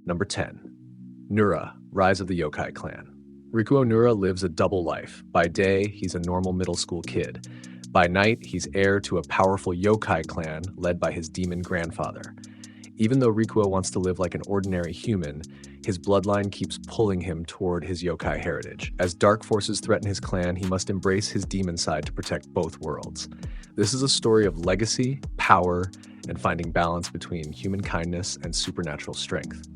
Number 10. Nura, Rise of the Yokai Clan. Rikuo Nura lives a double life. By day, he's a normal middle school kid. By night, he's heir to a powerful yokai clan led by his demon grandfather. Even though Rikuo wants to live like an ordinary human, his bloodline keeps pulling him toward his yokai heritage. As dark forces threaten his clan, he must embrace his demon side to protect both worlds. This is a story of legacy, power, and finding balance between human kindness and supernatural strength.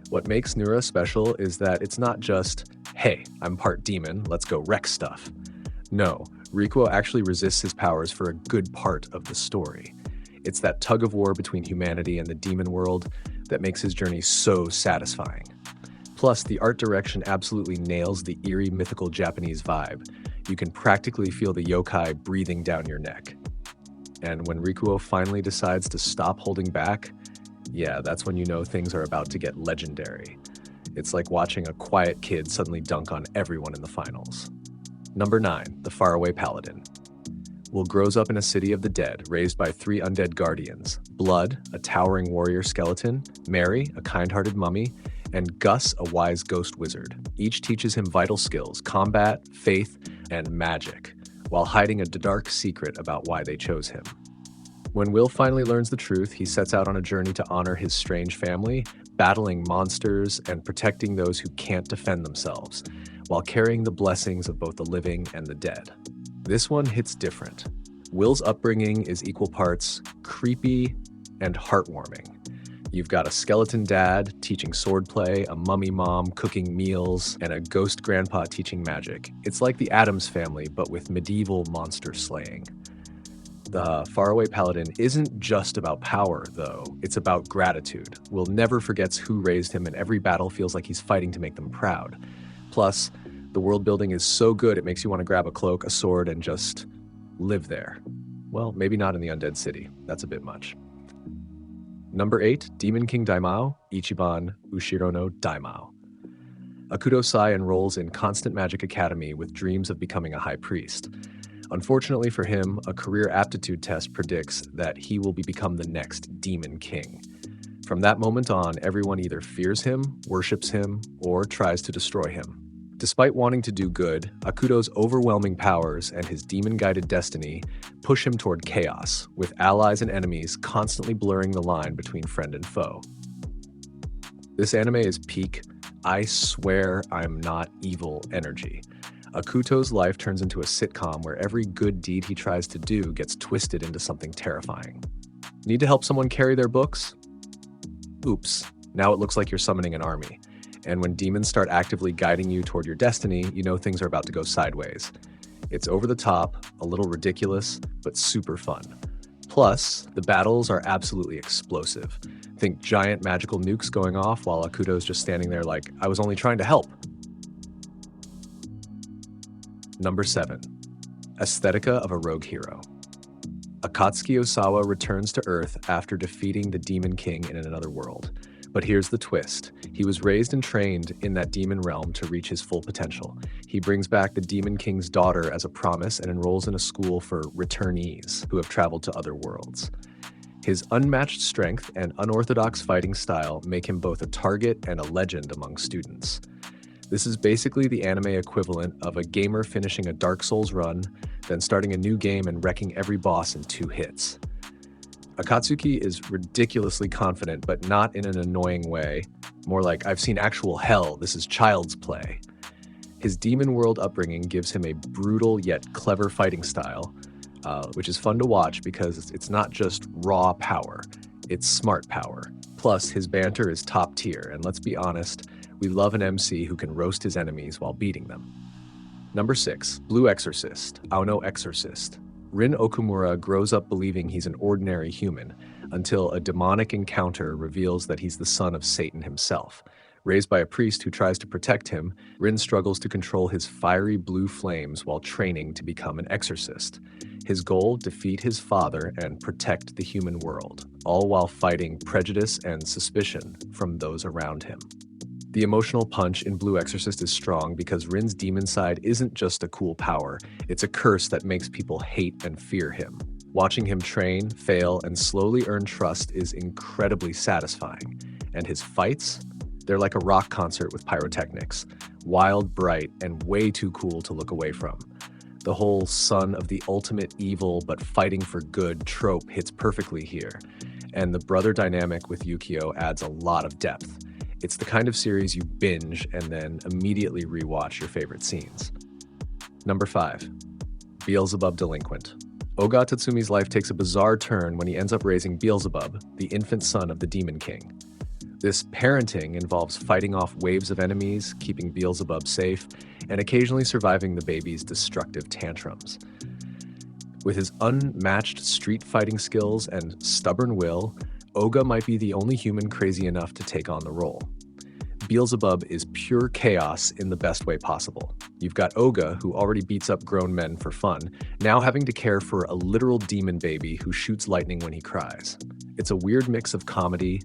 What makes Nura special is that it's not just, hey, I'm part demon, let's go wreck stuff. No, Rikuo actually resists his powers for a good part of the story. It's that tug of war between humanity and the demon world that makes his journey so satisfying. Plus, the art direction absolutely nails the eerie mythical Japanese vibe. You can practically feel the yokai breathing down your neck. And when Rikuo finally decides to stop holding back, yeah, that's when you know things are about to get legendary. It's like watching a quiet kid suddenly dunk on everyone in the finals. Number 9, the Faraway Paladin. Will grows up in a city of the dead, raised by 3 undead guardians: Blood, a towering warrior skeleton; Mary, a kind-hearted mummy; and Gus, a wise ghost wizard. Each teaches him vital skills: combat, faith, and magic, while hiding a dark secret about why they chose him. When Will finally learns the truth, he sets out on a journey to honor his strange family, battling monsters and protecting those who can't defend themselves, while carrying the blessings of both the living and the dead. This one hits different. Will's upbringing is equal parts creepy and heartwarming. You've got a skeleton dad teaching swordplay, a mummy mom cooking meals, and a ghost grandpa teaching magic. It's like the Addams Family, but with medieval monster slaying. The Faraway Paladin isn't just about power, though. It's about gratitude. Will never forgets who raised him, and every battle feels like he's fighting to make them proud. Plus, the world building is so good it makes you want to grab a cloak, a sword, and just live there. Well, maybe not in the Undead City. That's a bit much. Number 8, Demon King Daimao, Ichiban Ushiro no Daimao. Akuto Sai enrolls in Constant Magic Academy with dreams of becoming a high priest. Unfortunately for him, a career aptitude test predicts that he will become the next Demon King. From that moment on, everyone either fears him, worships him, or tries to destroy him. Despite wanting to do good, Akuto's overwhelming powers and his demon-guided destiny push him toward chaos, with allies and enemies constantly blurring the line between friend and foe. This anime is peak, I swear I'm not evil energy. Akuto's life turns into a sitcom where every good deed he tries to do gets twisted into something terrifying. Need to help someone carry their books? Oops, now it looks like you're summoning an army. And when demons start actively guiding you toward your destiny, you know things are about to go sideways. It's over the top, a little ridiculous, but super fun. Plus, the battles are absolutely explosive. Think giant magical nukes going off while Akuto's just standing there like, I was only trying to help. Number 7. Aesthetica of a Rogue Hero. Akatsuki Osawa returns to Earth after defeating the Demon King in another world. But here's the twist. He was raised and trained in that demon realm to reach his full potential. He brings back the Demon King's daughter as a promise and enrolls in a school for returnees who have traveled to other worlds. His unmatched strength and unorthodox fighting style make him both a target and a legend among students. This is basically the anime equivalent of a gamer finishing a Dark Souls run, then starting a new game and wrecking every boss in 2 hits. Akatsuki is ridiculously confident, but not in an annoying way. More like, I've seen actual hell, this is child's play. His demon world upbringing gives him a brutal yet clever fighting style, which is fun to watch because it's not just raw power, it's smart power. Plus, his banter is top tier, and let's be honest, we love an MC who can roast his enemies while beating them. Number 6, Blue Exorcist, Aono Exorcist. Rin Okumura grows up believing he's an ordinary human, until a demonic encounter reveals that he's the son of Satan himself. Raised by a priest who tries to protect him, Rin struggles to control his fiery blue flames while training to become an exorcist. His goal, defeat his father and protect the human world, all while fighting prejudice and suspicion from those around him. The emotional punch in Blue Exorcist is strong because Rin's demon side isn't just a cool power, it's a curse that makes people hate and fear him. Watching him train, fail, and slowly earn trust is incredibly satisfying. And his fights? They're like a rock concert with pyrotechnics. Wild, bright, and way too cool to look away from. The whole son of the ultimate evil but fighting for good trope hits perfectly here. And the brother dynamic with Yukio adds a lot of depth. It's the kind of series you binge and then immediately rewatch your favorite scenes. Number 5. Beelzebub Delinquent. Oga Tatsumi's life takes a bizarre turn when he ends up raising Beelzebub, the infant son of the Demon King. This parenting involves fighting off waves of enemies, keeping Beelzebub safe, and occasionally surviving the baby's destructive tantrums. With his unmatched street fighting skills and stubborn will, Oga might be the only human crazy enough to take on the role. Beelzebub is pure chaos in the best way possible. You've got Oga, who already beats up grown men for fun, now having to care for a literal demon baby who shoots lightning when he cries. It's a weird mix of comedy,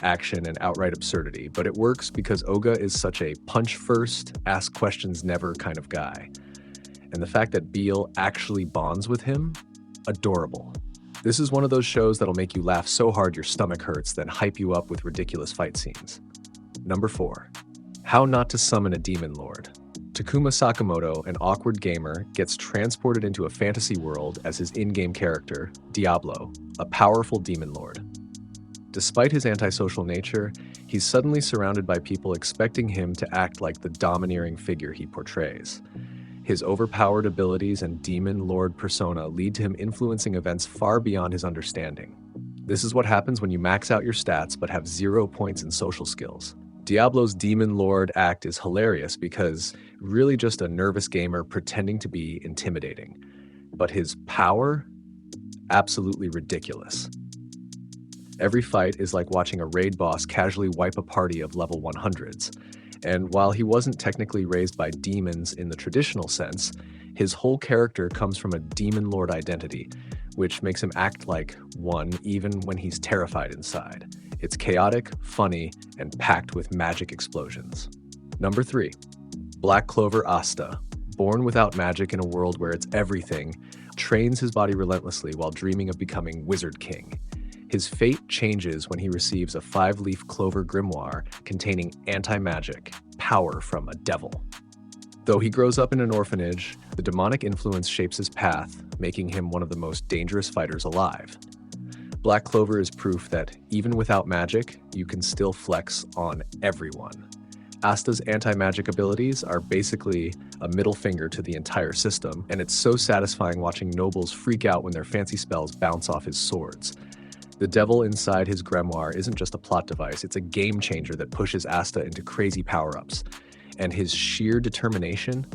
action, and outright absurdity, but it works because Oga is such a punch-first, ask-questions-never kind of guy. And the fact that Beel actually bonds with him? Adorable. This is one of those shows that'll make you laugh so hard your stomach hurts, then hype you up with ridiculous fight scenes. Number 4. How Not to Summon a Demon Lord. Takuma Sakamoto, an awkward gamer, gets transported into a fantasy world as his in-game character, Diablo, a powerful demon lord. Despite his antisocial nature, he's suddenly surrounded by people expecting him to act like the domineering figure he portrays. His overpowered abilities and demon lord persona lead to him influencing events far beyond his understanding. This is what happens when you max out your stats but have 0 points in social skills. Diablo's demon lord act is hilarious because really just a nervous gamer pretending to be intimidating. But his power? Absolutely ridiculous. Every fight is like watching a raid boss casually wipe a party of level 100s. And while he wasn't technically raised by demons in the traditional sense, his whole character comes from a demon lord identity, which makes him act like one even when he's terrified inside. It's chaotic, funny, and packed with magic explosions. Number 3. Black Clover Asta. Born without magic in a world where it's everything, trains his body relentlessly while dreaming of becoming Wizard King. His fate changes when he receives a 5-leaf clover grimoire containing anti-magic, power from a devil. Though he grows up in an orphanage, the demonic influence shapes his path, making him one of the most dangerous fighters alive. Black Clover is proof that even without magic, you can still flex on everyone. Asta's anti-magic abilities are basically a middle finger to the entire system, and it's so satisfying watching nobles freak out when their fancy spells bounce off his swords. The devil inside his grimoire isn't just a plot device, it's a game changer that pushes Asta into crazy power-ups. And his sheer determination?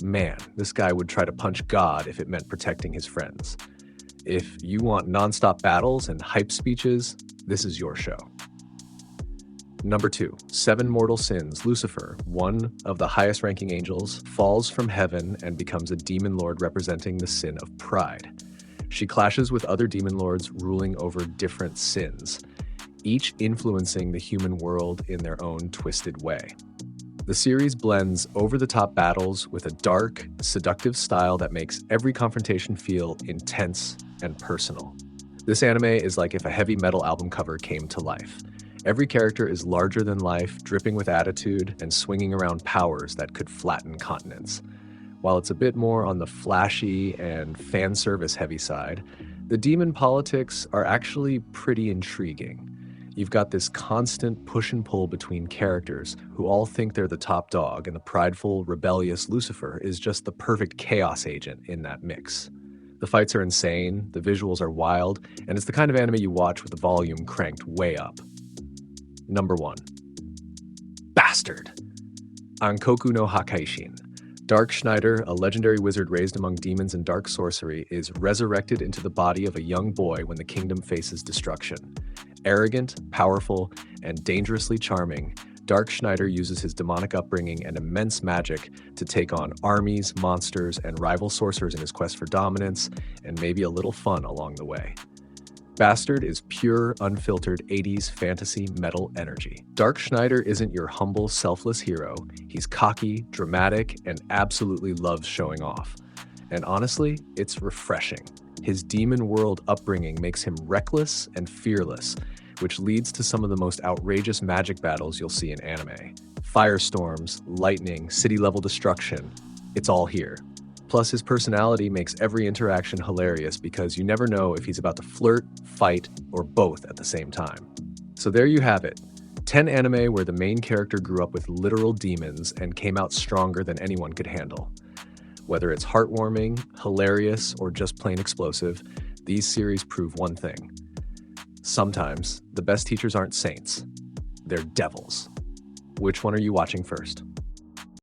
Man, this guy would try to punch God if it meant protecting his friends. If you want non-stop battles and hype speeches, this is your show. Number 2, 7 Mortal Sins. Lucifer, one of the highest-ranking angels, falls from heaven and becomes a demon lord representing the sin of pride. She clashes with other demon lords ruling over different sins, each influencing the human world in their own twisted way. The series blends over-the-top battles with a dark, seductive style that makes every confrontation feel intense and personal. This anime is like if a heavy metal album cover came to life. Every character is larger than life, dripping with attitude, and swinging around powers that could flatten continents. While it's a bit more on the flashy and fan service heavy side, the demon politics are actually pretty intriguing. You've got this constant push and pull between characters who all think they're the top dog, and the prideful, rebellious Lucifer is just the perfect chaos agent in that mix. The fights are insane, the visuals are wild, and it's the kind of anime you watch with the volume cranked way up. Number 1. Bastard! Ankoku no Hakaishin. Dark Schneider, a legendary wizard raised among demons and dark sorcery, is resurrected into the body of a young boy when the kingdom faces destruction. Arrogant, powerful, and dangerously charming, Dark Schneider uses his demonic upbringing and immense magic to take on armies, monsters, and rival sorcerers in his quest for dominance, and maybe a little fun along the way. Bastard is pure, unfiltered 80s fantasy metal energy. Dark Schneider isn't your humble, selfless hero. He's cocky, dramatic, and absolutely loves showing off. And honestly, it's refreshing. His demon world upbringing makes him reckless and fearless, which leads to some of the most outrageous magic battles you'll see in anime. Firestorms, lightning, city-level destruction, it's all here. Plus, his personality makes every interaction hilarious because you never know if he's about to flirt, fight, or both at the same time. So there you have it. 10 anime where the main character grew up with literal demons and came out stronger than anyone could handle. Whether it's heartwarming, hilarious, or just plain explosive, these series prove one thing. Sometimes, the best teachers aren't saints. They're devils. Which one are you watching first?